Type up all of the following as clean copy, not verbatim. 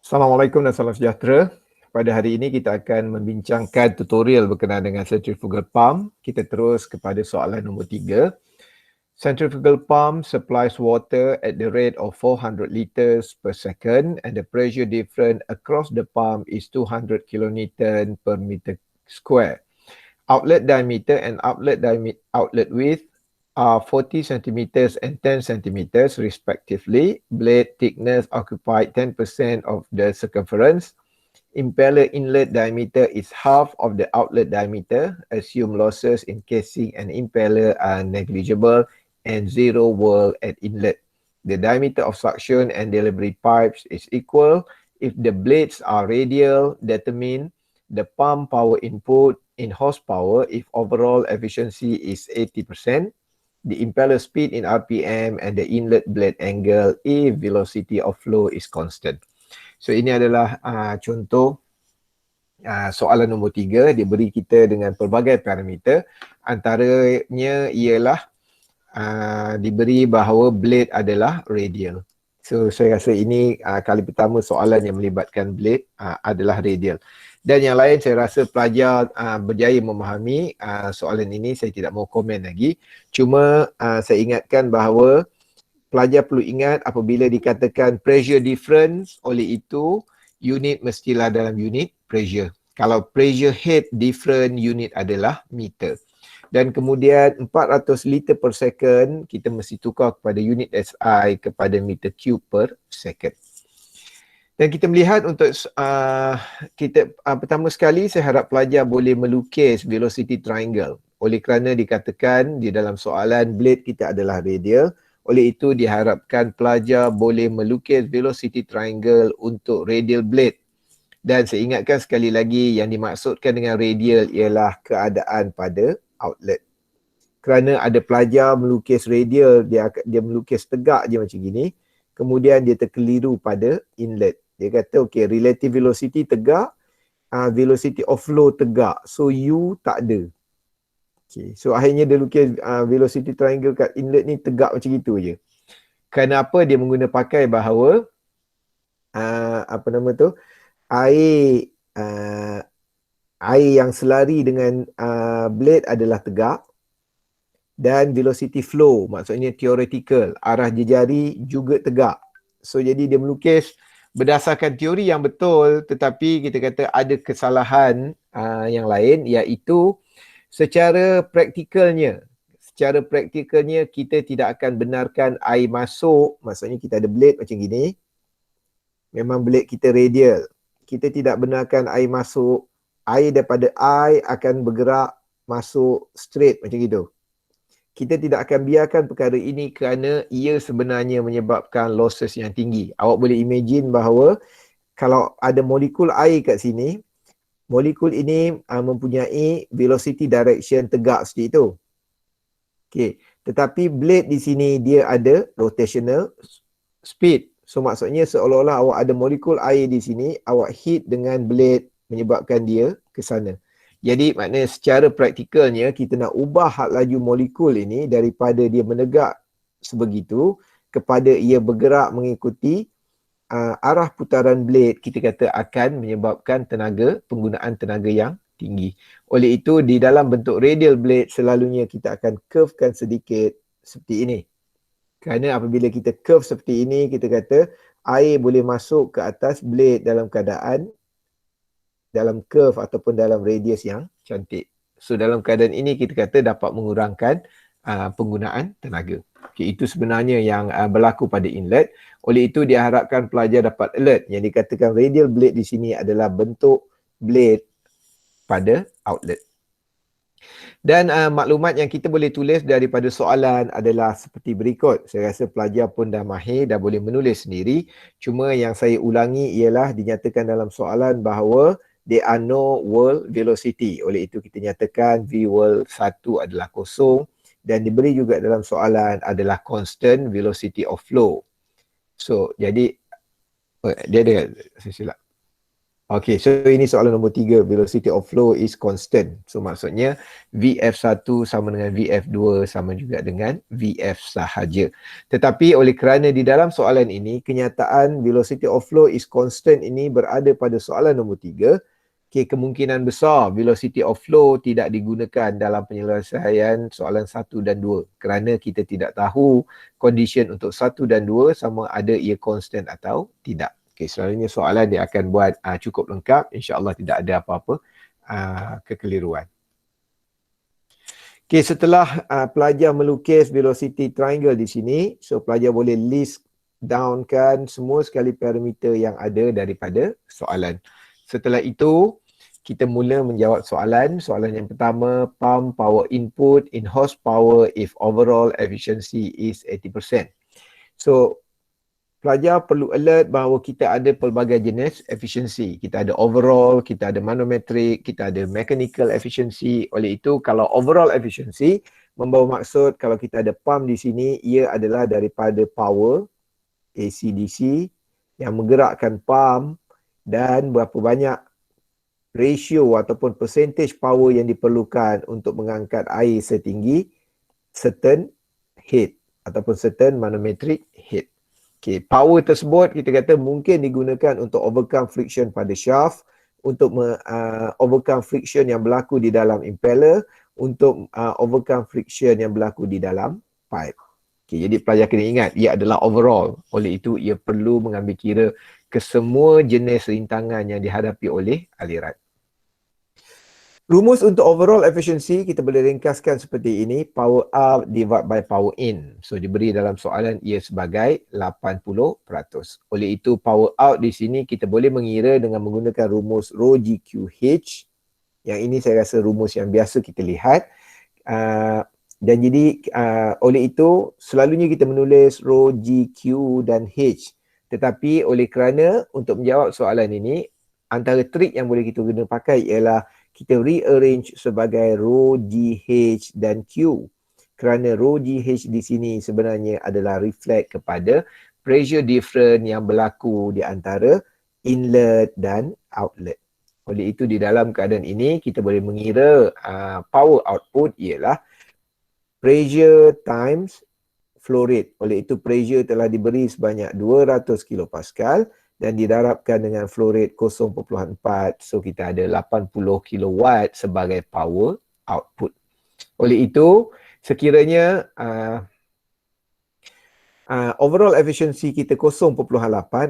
Assalamualaikum dan salam sejahtera. Pada hari ini kita akan membincangkan tutorial berkenaan dengan centrifugal pump. Kita terus kepada soalan nombor 3. Centrifugal pump supplies water at the rate of 400 liters per second and the pressure difference across the pump is 200 kilonewton per meter square. Outlet diameter and outlet width are 40 centimeters and 10 centimeters respectively. Blade thickness occupied 10% of the circumference. Impeller inlet diameter is half of the outlet diameter. Assume losses in casing and impeller are negligible and zero whirl at inlet. The diameter of suction and delivery pipes is equal. If the blades are radial, determine the pump power input in horsepower if overall efficiency is 80%. The impeller speed in RPM and the inlet blade angle if velocity of flow is constant. So ini adalah contoh soalan nombor 3. Dia beri kita dengan pelbagai parameter. Antaranya ialah diberi bahawa blade adalah radial. So saya rasa ini kali pertama soalan yang melibatkan blade adalah radial. Dan yang lain saya rasa pelajar berjaya memahami soalan ini. Saya tidak mau komen lagi. Cuma saya ingatkan bahawa pelajar perlu ingat apabila dikatakan pressure difference, oleh itu unit mestilah dalam unit pressure. Kalau pressure head different, unit adalah meter. Dan kemudian 400 liter per second kita mesti tukar kepada unit SI kepada meter cube per second. Dan kita melihat untuk pertama sekali saya harap pelajar boleh melukis velocity triangle. Oleh kerana dikatakan di dalam soalan blade kita adalah radial, oleh itu diharapkan pelajar boleh melukis velocity triangle untuk radial blade. Dan saya ingatkan sekali lagi yang dimaksudkan dengan radial ialah keadaan pada outlet. Kerana ada pelajar melukis radial, dia melukis tegak je macam gini, kemudian dia terkeliru pada inlet. Dia kata okey, relative velocity tegak, velocity of flow tegak, so U tak ada. Okay. So akhirnya dia lukis velocity triangle kat inlet ni tegak macam itu je. Kenapa dia pakai bahawa air yang selari dengan blade adalah tegak dan velocity flow, maksudnya theoretical, arah jejari juga tegak. So jadi dia melukis berdasarkan teori yang betul, tetapi kita kata ada kesalahan yang lain, iaitu secara praktikalnya kita tidak akan benarkan air masuk. Maksudnya kita ada blade macam gini, memang blade kita radial, kita tidak benarkan air masuk. Air daripada I akan bergerak masuk straight macam itu. Kita tidak akan biarkan perkara ini kerana ia sebenarnya menyebabkan losses yang tinggi. Awak boleh imagine bahawa kalau ada molekul air kat sini, molekul ini mempunyai velocity direction tegak seperti itu. Okey, tetapi blade di sini dia ada rotational speed. So maksudnya seolah-olah awak ada molekul air di sini, awak hit dengan blade menyebabkan dia ke sana. Jadi maknanya secara praktikalnya kita nak ubah had laju molekul ini daripada dia menegak sebegitu kepada ia bergerak mengikuti arah putaran blade, kita kata akan menyebabkan penggunaan tenaga yang tinggi. Oleh itu di dalam bentuk radial blade selalunya kita akan curvekan sedikit seperti ini. Kerana apabila kita curve seperti ini, kita kata air boleh masuk ke atas blade dalam keadaan dalam curve ataupun dalam radius yang cantik. So dalam keadaan ini kita kata dapat mengurangkan penggunaan tenaga. Okay, itu sebenarnya yang berlaku pada inlet. Oleh itu diharapkan pelajar dapat alert. Yang dikatakan radial blade di sini adalah bentuk blade pada outlet. Dan maklumat yang kita boleh tulis daripada soalan adalah seperti berikut. Saya rasa pelajar pun dah mahir, dah boleh menulis sendiri. Cuma yang saya ulangi ialah dinyatakan dalam soalan bahawa there are no whirl velocity. Oleh itu kita nyatakan V whirl 1 adalah kosong dan diberi juga dalam soalan adalah constant velocity of flow. So jadi dia ada, saya silap. Okay, so ini soalan nombor 3. Velocity of flow is constant. So maksudnya VF1 sama dengan VF2 sama juga dengan VF sahaja. Tetapi oleh kerana di dalam soalan ini, kenyataan velocity of flow is constant ini berada pada soalan nombor 3, okay, kemungkinan besar velocity of flow tidak digunakan dalam penyelesaian soalan 1 dan 2 kerana kita tidak tahu condition untuk 1 dan 2 sama ada ia constant atau tidak. Okay, selalunya soalan dia akan buat cukup lengkap. InsyaAllah tidak ada apa-apa kekeliruan. Okay, setelah pelajar melukis velocity triangle di sini, so pelajar boleh list down kan semua sekali parameter yang ada daripada soalan. Setelah itu, kita mula menjawab soalan. Soalan yang pertama, pump power input in horsepower if overall efficiency is 80%. So, pelajar perlu alert bahawa kita ada pelbagai jenis efficiency. Kita ada overall, kita ada manometric, kita ada mechanical efficiency. Oleh itu, kalau overall efficiency membawa maksud kalau kita ada pump di sini, ia adalah daripada power AC/DC yang menggerakkan pump dan berapa banyak ratio ataupun percentage power yang diperlukan untuk mengangkat air setinggi certain head ataupun certain manometric head. Okay, power tersebut kita kata mungkin digunakan untuk overcome friction pada shaft, untuk overcome friction yang berlaku di dalam impeller, untuk overcome friction yang berlaku di dalam pipe. Okay, jadi pelajar kena ingat, ia adalah overall. Oleh itu, ia perlu mengambil kira kesemua jenis rintangan yang dihadapi oleh aliran. Rumus untuk overall efficiency kita boleh ringkaskan seperti ini, power out divided by power in. So diberi dalam soalan ia sebagai 80%. Oleh itu power out di sini kita boleh mengira dengan menggunakan rumus rho GQH. Yang ini saya rasa rumus yang biasa kita lihat. Dan jadi oleh itu selalunya kita menulis rho GQ dan H. Tetapi oleh kerana untuk menjawab soalan ini, antara trik yang boleh kita guna pakai ialah kita rearrange sebagai rho GH dan Q. Kerana rho GH di sini sebenarnya adalah reflect kepada pressure difference yang berlaku di antara inlet dan outlet. Oleh itu di dalam keadaan ini kita boleh mengira power output ialah pressure times flow rate. Oleh itu pressure telah diberi sebanyak 200 kilopascal dan didarabkan dengan flow rate 0.4. So kita ada 80 kilowatt sebagai power output. Oleh itu sekiranya overall efficiency kita 0.8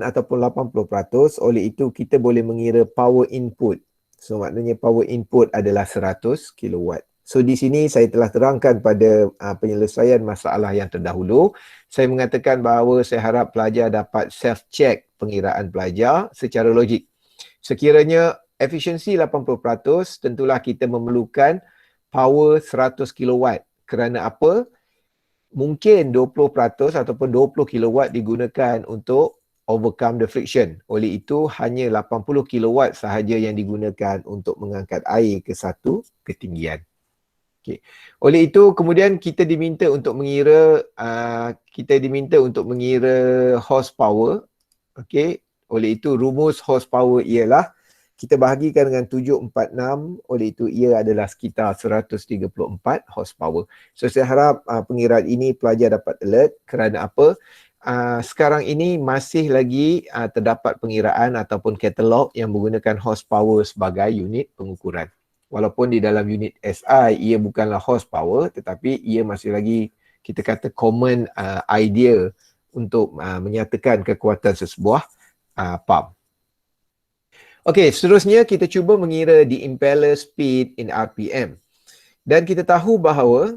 ataupun 80%, oleh itu kita boleh mengira power input. So maknanya power input adalah 100 kilowatt. So di sini saya telah terangkan pada penyelesaian masalah yang terdahulu. Saya mengatakan bahawa saya harap pelajar dapat self-check pengiraan pelajar secara logik. Sekiranya efisiensi 80%, tentulah kita memerlukan power 100 kilowatt. Kerana apa? Mungkin 20% ataupun 20 kilowatt digunakan untuk overcome the friction. Oleh itu, hanya 80 kilowatt sahaja yang digunakan untuk mengangkat air ke satu ketinggian. Okay. Oleh itu kemudian kita diminta untuk mengira horsepower. Okey. Oleh itu rumus horsepower ialah kita bahagikan dengan 746, oleh itu ia adalah sekitar 134 horsepower. So saya harap pengiraan ini pelajar dapat alert kerana apa? Sekarang ini masih lagi terdapat pengiraan ataupun katalog yang menggunakan horsepower sebagai unit pengukuran. Walaupun di dalam unit SI ia bukanlah horsepower tetapi ia masih lagi kita kata common idea untuk menyatakan kekuatan sesebuah pump. Okey, seterusnya kita cuba mengira the impeller speed in RPM. Dan kita tahu bahawa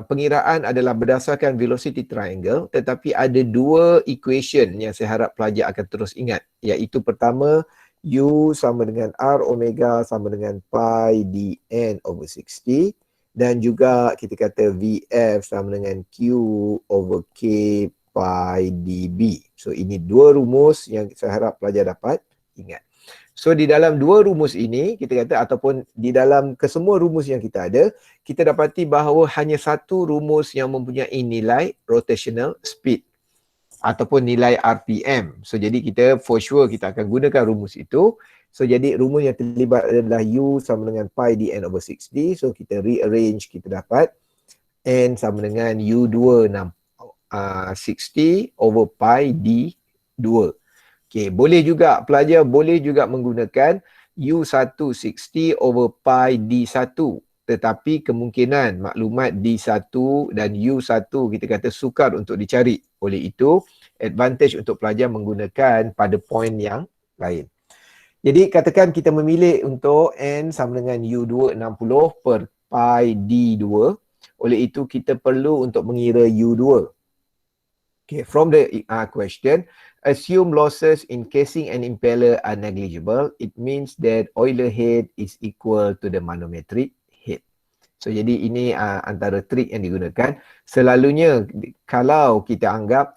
pengiraan adalah berdasarkan velocity triangle, tetapi ada dua equation yang saya harap pelajar akan terus ingat, iaitu pertama U sama dengan R omega sama dengan pi dN over 60 dan juga kita kata VF sama dengan Q over K pi dB. So ini dua rumus yang saya harap pelajar dapat ingat. So di dalam dua rumus ini kita kata ataupun di dalam kesemua rumus yang kita ada, kita dapati bahawa hanya satu rumus yang mempunyai nilai rotational speed ataupun nilai RPM. So jadi kita for sure kita akan gunakan rumus itu So jadi rumus yang terlibat adalah U sama dengan pi dn over 6D. So kita rearrange, kita dapat N sama dengan U2 60 over pi D2. Okay, boleh juga pelajar boleh juga menggunakan U1 60 over pi D1. Tetapi kemungkinan maklumat D1 dan U1 kita kata sukar untuk dicari. Oleh itu, advantage untuk pelajar menggunakan pada poin yang lain. Jadi katakan kita memilih untuk N sama dengan U2 60 per pi D2. Oleh itu kita perlu untuk mengira U2. Okay, from the question, assume losses in casing and impeller are negligible. It means that Euler head is equal to the manometric head. So jadi ini antara trik yang digunakan. Selalunya kalau kita anggap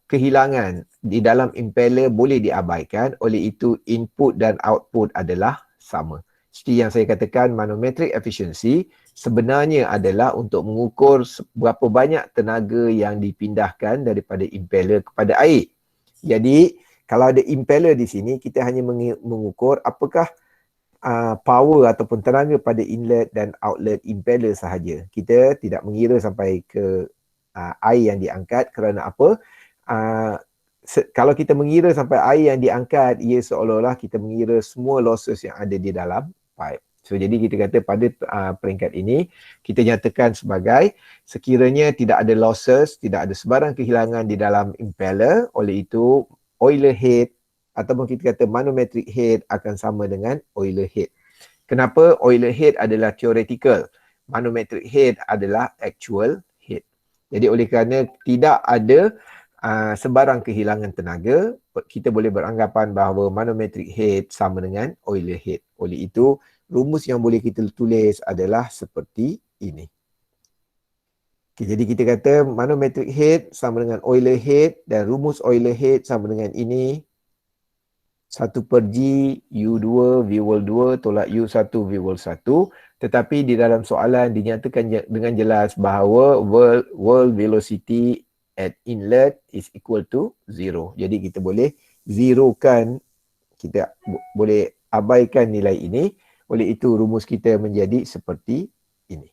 kehilangan di dalam impeller boleh diabaikan, oleh itu input dan output adalah sama. Seperti yang saya katakan, manometric efficiency sebenarnya adalah untuk mengukur berapa banyak tenaga yang dipindahkan daripada impeller kepada air. Jadi kalau ada impeller di sini, kita hanya mengukur apakah power ataupun tenaga pada inlet dan outlet impeller sahaja. Kita tidak mengira sampai ke air yang diangkat. Kerana apa? Kalau kita mengira sampai air yang diangkat, ia seolah-olah kita mengira semua losses yang ada di dalam pipe. So jadi kita kata pada peringkat ini kita nyatakan sebagai sekiranya tidak ada losses, tidak ada sebarang kehilangan di dalam impeller, oleh itu Euler head ataupun kita kata manometric head akan sama dengan Euler head. Kenapa? Euler head adalah theoretical, manometric head adalah actual head. Jadi oleh kerana tidak ada sebarang kehilangan tenaga, kita boleh beranggapan bahawa manometric head sama dengan Euler head. Oleh itu, rumus yang boleh kita tulis adalah seperti ini. Okay, jadi kita kata manometric head sama dengan Euler head dan rumus Euler head sama dengan ini. 1 per G U2 V-wall 2 tolak U1 V-wall 1. Tetapi di dalam soalan dinyatakan dengan jelas bahawa world velocity at inlet is equal to 0. Jadi kita boleh zerokan, kita boleh abaikan nilai ini. Oleh itu rumus kita menjadi seperti ini.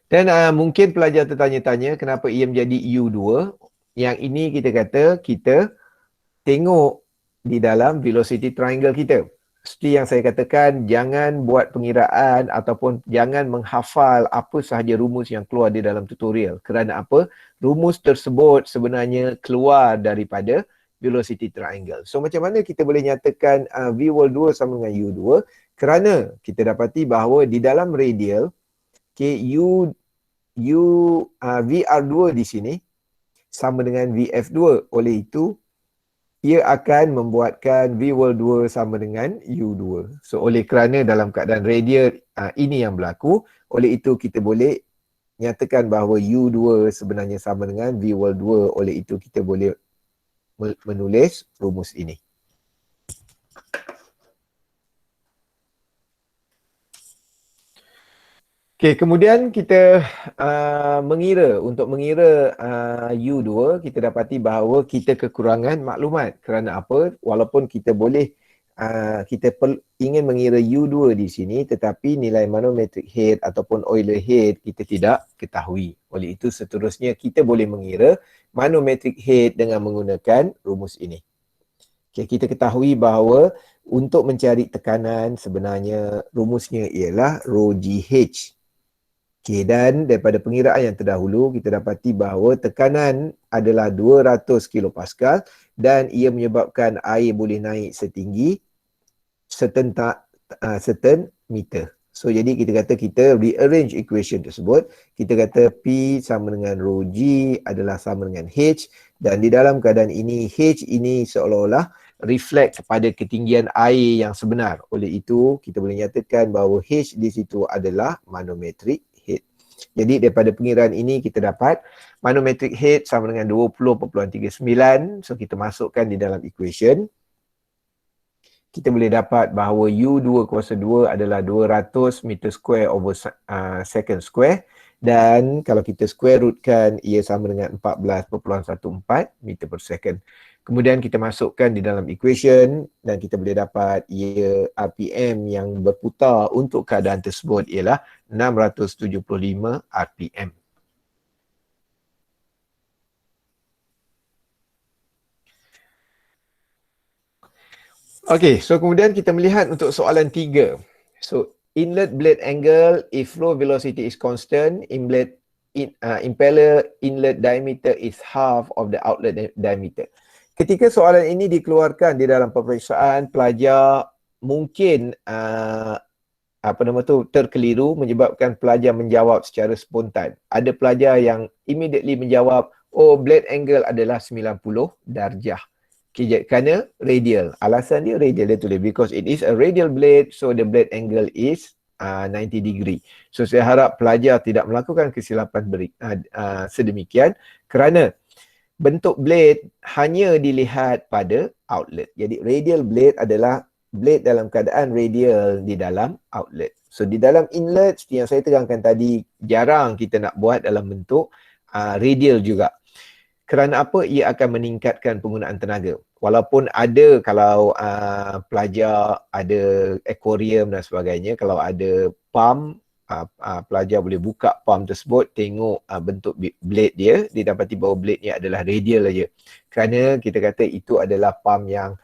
Dan mungkin pelajar tertanya-tanya kenapa ia menjadi U2. Yang ini kita kata kita tengok di dalam velocity triangle kita. Seperti yang saya katakan, jangan buat pengiraan ataupun jangan menghafal apa sahaja rumus yang keluar di dalam tutorial. Kerana apa? Rumus tersebut sebenarnya keluar daripada velocity triangle. So macam mana kita boleh nyatakan V-wall 2 sama dengan U2? Kerana kita dapati bahawa di dalam radial, okay, VR2 di sini sama dengan VF2. Oleh itu, ia akan membuatkan V-wall 2 sama dengan U2. So oleh kerana dalam keadaan radial ini yang berlaku, oleh itu kita boleh nyatakan bahawa U2 sebenarnya sama dengan V-wall 2. Oleh itu kita boleh menulis rumus ini. Okey, kemudian kita untuk mengira U2, kita dapati bahawa kita kekurangan maklumat. Kerana apa? Walaupun kita boleh ingin mengira U2 di sini, tetapi nilai manometric head ataupun Euler head kita tidak ketahui. Oleh itu seterusnya kita boleh mengira manometric head dengan menggunakan rumus ini. Okay, kita ketahui bahawa untuk mencari tekanan sebenarnya rumusnya ialah rho GH. Okay, dan daripada pengiraan yang terdahulu kita dapati bahawa tekanan adalah 200 kilopascal dan ia menyebabkan air boleh naik setinggi certain meter. So jadi kita kata kita rearrange equation tersebut. Kita kata P sama dengan rho G adalah sama dengan H, dan di dalam keadaan ini H ini seolah-olah reflect kepada ketinggian air yang sebenar. Oleh itu kita boleh nyatakan bahawa H di situ adalah manometric head. Jadi daripada pengiraan ini kita dapat manometric head sama dengan 20.39. So kita masukkan di dalam equation. Kita boleh dapat bahawa U2 kuasa 2 adalah 200 meter square over second square. Dan kalau kita square rootkan, ia sama dengan 14.14 meter per second. Kemudian kita masukkan di dalam equation dan kita boleh dapat ia RPM yang berputar untuk keadaan tersebut ialah 675 RPM. Okey, so kemudian kita melihat untuk soalan 3. So, inlet blade angle if flow velocity is constant, impeller inlet diameter is half of the outlet diameter. Ketika soalan ini dikeluarkan di dalam peperiksaan, pelajar mungkin terkeliru menyebabkan pelajar menjawab secara spontan. Ada pelajar yang immediately menjawab, oh, blade angle adalah 90 darjah. Kerana radial. Alasan dia radial, dia tulis because it is a radial blade, so the blade angle is 90 degree. So saya harap pelajar tidak melakukan kesilapan sedemikian kerana bentuk blade hanya dilihat pada outlet. Jadi radial blade adalah blade dalam keadaan radial di dalam outlet. So di dalam inlet, seperti yang saya terangkan tadi, jarang kita nak buat dalam bentuk radial juga. Kerana apa? Ia akan meningkatkan penggunaan tenaga. Walaupun ada kalau pelajar ada aquarium dan sebagainya, kalau ada pump, pelajar boleh buka pump tersebut, tengok bentuk blade dia, didapati bahawa blade nya adalah radial saja. Kerana kita kata itu adalah pump yang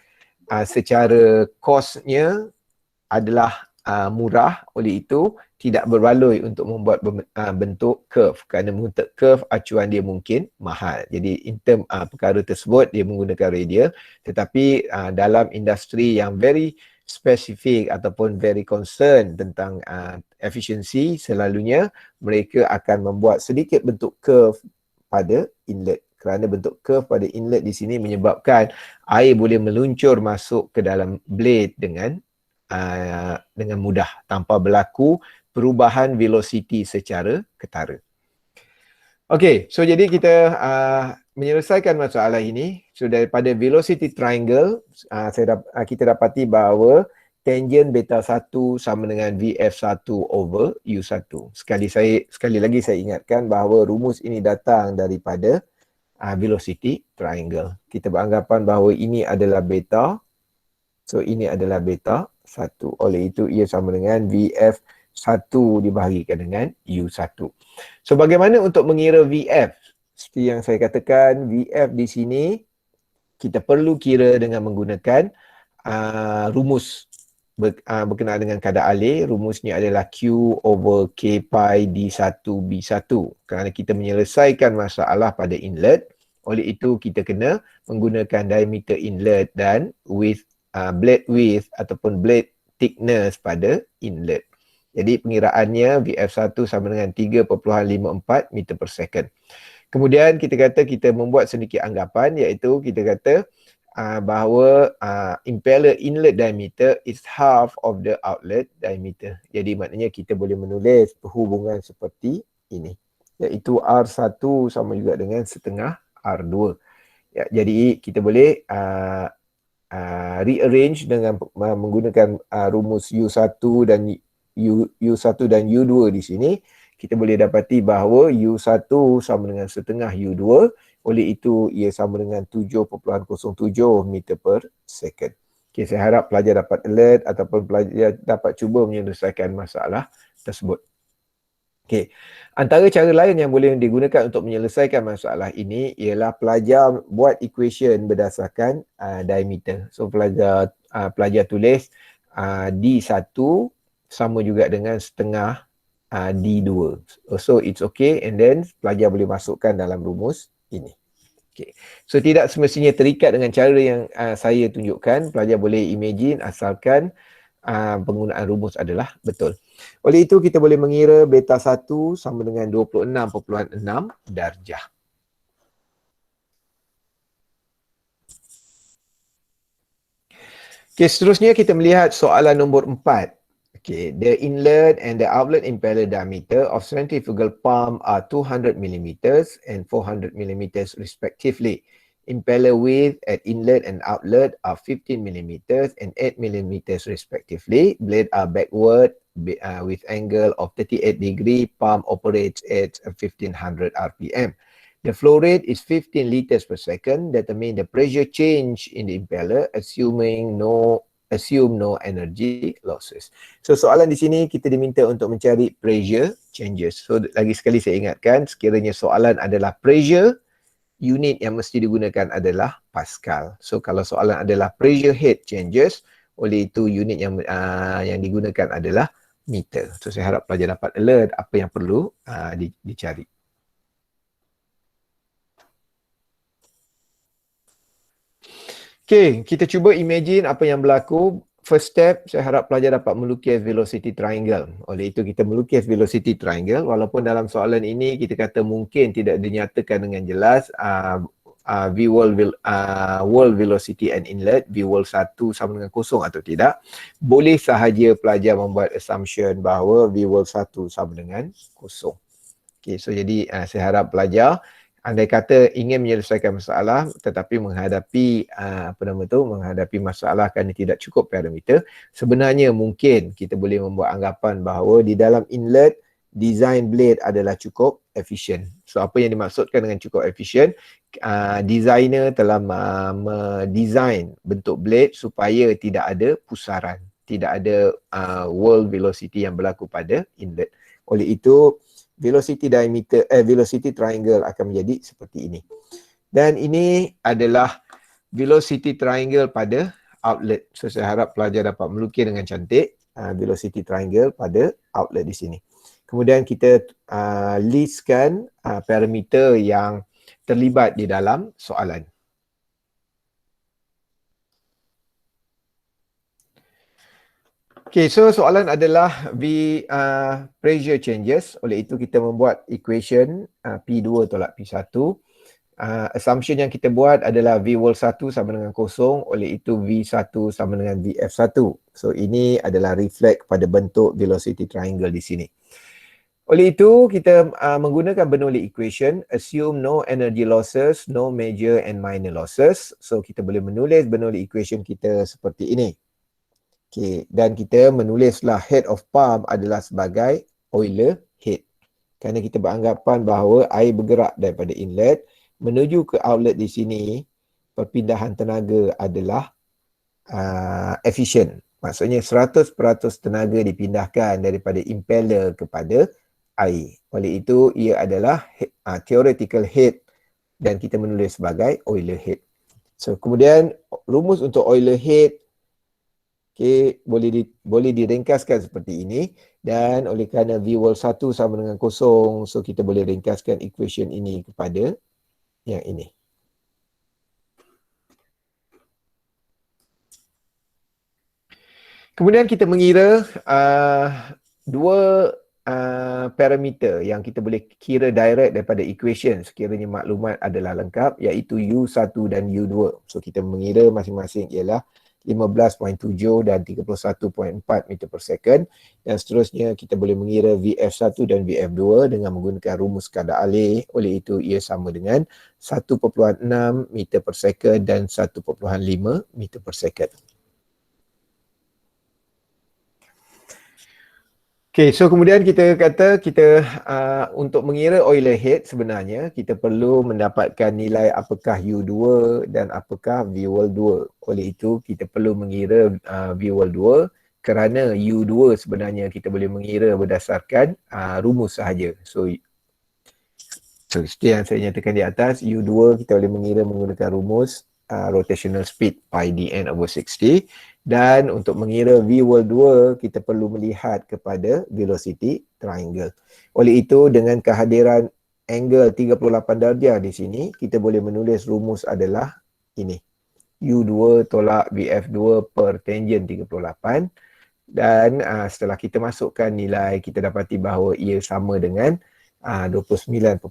secara kosnya adalah murah, oleh itu tidak berbaloi untuk membuat bentuk curve, kerana membentuk curve acuan dia mungkin mahal. Jadi in term perkara tersebut dia menggunakan radial, tetapi dalam industri yang very spesifik ataupun very concern tentang efisiensi, selalunya mereka akan membuat sedikit bentuk curve pada inlet. Kerana bentuk curve pada inlet di sini menyebabkan air boleh meluncur masuk ke dalam blade dengan mudah tanpa berlaku perubahan velocity secara ketara. Okey, so jadi kita menyelesaikan masalah ini. So daripada velocity triangle, kita dapati bahawa tangent beta 1 sama dengan VF1 over U1. Sekali lagi saya ingatkan bahawa rumus ini datang daripada velocity triangle. Kita beranggapan bahawa ini adalah beta. So ini adalah beta 1. Oleh itu ia sama dengan VF1 dibahagikan dengan U1. So bagaimana untuk mengira VF? Seperti yang saya katakan, VF di sini kita perlu kira dengan menggunakan rumus berkenaan dengan kadar alir. Rumusnya adalah Q over K pi D1 B1. Kerana kita menyelesaikan masalah pada inlet, oleh itu kita kena menggunakan diameter inlet dan blade width ataupun blade thickness pada inlet. Jadi pengiraannya VF1 sama dengan 3.54 meter per second. Kemudian kita kata kita membuat sedikit anggapan, iaitu kita kata bahawa impeller inlet diameter is half of the outlet diameter. Jadi maknanya kita boleh menulis perhubungan seperti ini, iaitu R1 sama juga dengan setengah R2. Ya, jadi kita boleh rearrange dengan menggunakan rumus U1 dan U1 dan U2 di sini. Kita boleh dapati bahawa U1 sama dengan setengah U2, oleh itu ia sama dengan 7.07 meter per second. Okay, saya harap pelajar dapat alert ataupun pelajar dapat cuba menyelesaikan masalah tersebut. Okay. Antara cara lain yang boleh digunakan untuk menyelesaikan masalah ini ialah pelajar buat equation berdasarkan diameter. So pelajar tulis D1 sama juga dengan setengah D2. So it's okay, and then pelajar boleh masukkan dalam rumus ini. Okay. So tidak semestinya terikat dengan cara yang saya tunjukkan. Pelajar boleh imagine asalkan penggunaan rumus adalah betul. Oleh itu kita boleh mengira beta 1 sama dengan 26.6 darjah. Okay, seterusnya kita melihat soalan nombor 4. Okay, the inlet and the outlet impeller diameter of centrifugal pump are 200 mm and 400 mm respectively. Impeller width at inlet and outlet are 15 mm and 8 mm respectively. Blade are backward with angle of 38 degree. Pump operates at 1500 RPM. The flow rate is 15 liters per second. Determine the pressure change in the impeller assume no energy losses. So soalan di sini kita diminta untuk mencari pressure changes. So lagi sekali saya ingatkan, sekiranya soalan adalah pressure, unit yang mesti digunakan adalah Pascal. So kalau soalan adalah pressure head changes, oleh itu unit yang digunakan adalah meter. So saya harap pelajar dapat alert apa yang perlu dicari. Okay, kita cuba imagine apa yang berlaku. First step, saya harap pelajar dapat melukis velocity triangle. Oleh itu kita melukis velocity triangle, walaupun dalam soalan ini kita kata mungkin tidak dinyatakan dengan jelas wall velocity and inlet, V wall 1 sama dengan kosong atau tidak. Boleh sahaja pelajar membuat assumption bahawa V wall 1 sama dengan kosong. Okay, so jadi saya harap pelajar andai kata ingin menyelesaikan masalah tetapi menghadapi menghadapi masalah kerana tidak cukup parameter, sebenarnya mungkin kita boleh membuat anggapan bahawa di dalam inlet design blade adalah cukup efisien. So apa yang dimaksudkan dengan cukup efisien? Designer telah mendesign bentuk blade supaya tidak ada pusaran, tidak ada wall velocity yang berlaku pada inlet. Oleh itu velocity triangle akan menjadi seperti ini. Dan ini adalah velocity triangle pada outlet. So saya harap pelajar dapat melukis dengan cantik velocity triangle pada outlet di sini. Kemudian kita listkan parameter yang terlibat di dalam soalan. Okay, so soalan adalah pressure changes. Oleh itu kita membuat equation P2 tolak P1. Assumption yang kita buat adalah V wall 1 sama dengan kosong. Oleh itu V1 sama dengan VF1. So ini adalah reflect pada bentuk velocity triangle di sini. Oleh itu kita menggunakan Bernoulli equation, assume no energy losses, no major and minor losses. So kita boleh menulis Bernoulli equation kita seperti ini. Okay, dan kita menulislah head of pump adalah sebagai Euler head. Kerana kita beranggapan bahawa air bergerak daripada inlet menuju ke outlet di sini, perpindahan tenaga adalah efisien. Maksudnya 100% tenaga dipindahkan daripada impeller kepada air. Oleh itu ia adalah theoretical head dan kita menulis sebagai Euler head. So kemudian rumus untuk Euler head boleh diringkaskan seperti ini, dan oleh kerana V wall 1 sama dengan kosong, so kita boleh ringkaskan equation ini kepada yang ini. Kemudian kita mengira dua parameter yang kita boleh kira direct daripada equation sekiranya maklumat adalah lengkap, iaitu U1 dan U2. So kita mengira masing-masing ialah 15.7 dan 31.4 meter per second, dan seterusnya kita boleh mengira VF1 dan VF2 dengan menggunakan rumus kadar alih. Oleh itu ia sama dengan 1.6 meter per second dan 1.5 meter per second. Okay, so kemudian kita kata untuk mengira Euler head sebenarnya kita perlu mendapatkan nilai apakah U2 dan apakah V wall 2. Oleh itu kita perlu mengira V wall 2 kerana U2 sebenarnya kita boleh mengira berdasarkan rumus sahaja. So seperti yang saya nyatakan di atas, U2 kita boleh mengira menggunakan rumus rotational speed pi dn/60. Dan untuk mengira V wall 2, kita perlu melihat kepada velocity triangle. Oleh itu, dengan kehadiran angle 38 darjah di sini, kita boleh menulis rumus adalah ini. U2 tolak VF2 per tangent 38. Dan setelah kita masukkan nilai, kita dapati bahawa ia sama dengan 29.5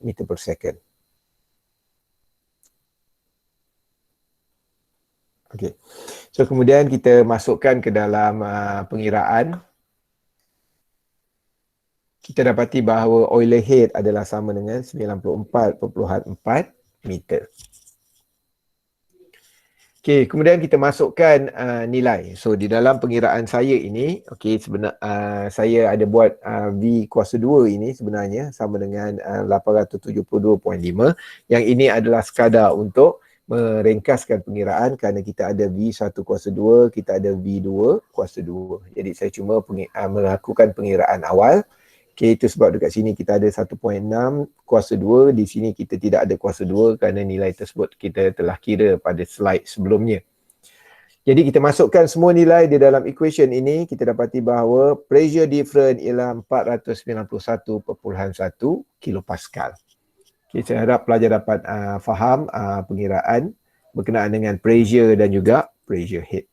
meter per second. Okay. So kemudian kita masukkan ke dalam pengiraan. Kita dapati bahawa Euler head adalah sama dengan 94.4 meter. Okey, kemudian kita masukkan nilai. So di dalam pengiraan saya ini, saya ada buat V kuasa 2 ini sebenarnya sama dengan 872.5. Yang ini adalah sekadar untuk meringkaskan pengiraan kerana kita ada V1 kuasa 2, kita ada V2 kuasa 2. Jadi saya cuma melakukan pengiraan awal. Okay, itu sebab dekat sini kita ada 1.6 kuasa 2, di sini kita tidak ada kuasa 2 kerana nilai tersebut kita telah kira pada slide sebelumnya. Jadi kita masukkan semua nilai di dalam equation ini, kita dapati bahawa pressure difference ialah 491.1 kilopascal. Okay, saya harap pelajar dapat faham pengiraan berkenaan dengan pressure dan juga pressure head.